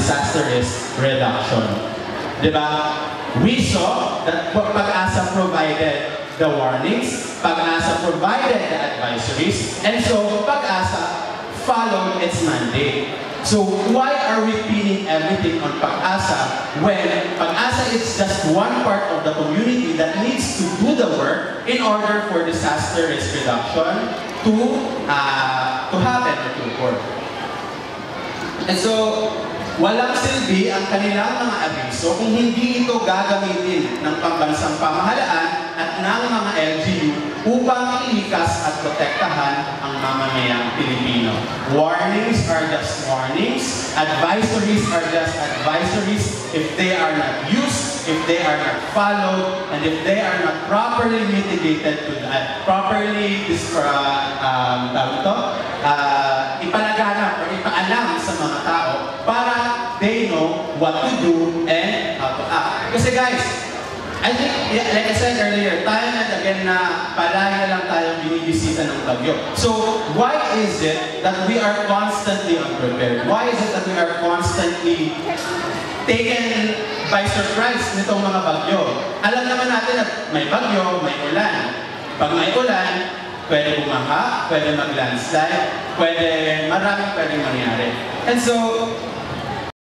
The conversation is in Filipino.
disaster risk reduction. Diba? We saw that Pag-asa provided the warnings, Pag-asa provided the advisories, and so Pag-asa followed its mandate. So why are we pinning everything on Pag-asa when Pag-asa is just one part of the community that needs to do the work in order for disaster risk reduction to happen or to occur? And so, walang silbi ang kanilang mga abiso kung hindi ito gagamitin ng pambansang pamahalaan at ng mga LGU upang ilikas at protektahan ang mamamayang Pilipino. Warnings are just warnings, advisories are just advisories if they are not used, if they are not followed, and if they are not properly mitigated to properly ipalaganap or ipaalam sa mga tao para they know what to do and how to act. Kasi guys, I think, like I said earlier, time and again na palagi na lang tayong binibisita ng bagyo. So, why is it that we are constantly unprepared? Why is it that we are constantly taken by surprise nitong mga bagyo? Alam naman natin na may bagyo, may ulan. Pag may ulan, pwede bumaha, pwede mag-landslide, maraming pwedeng mangyari. And so,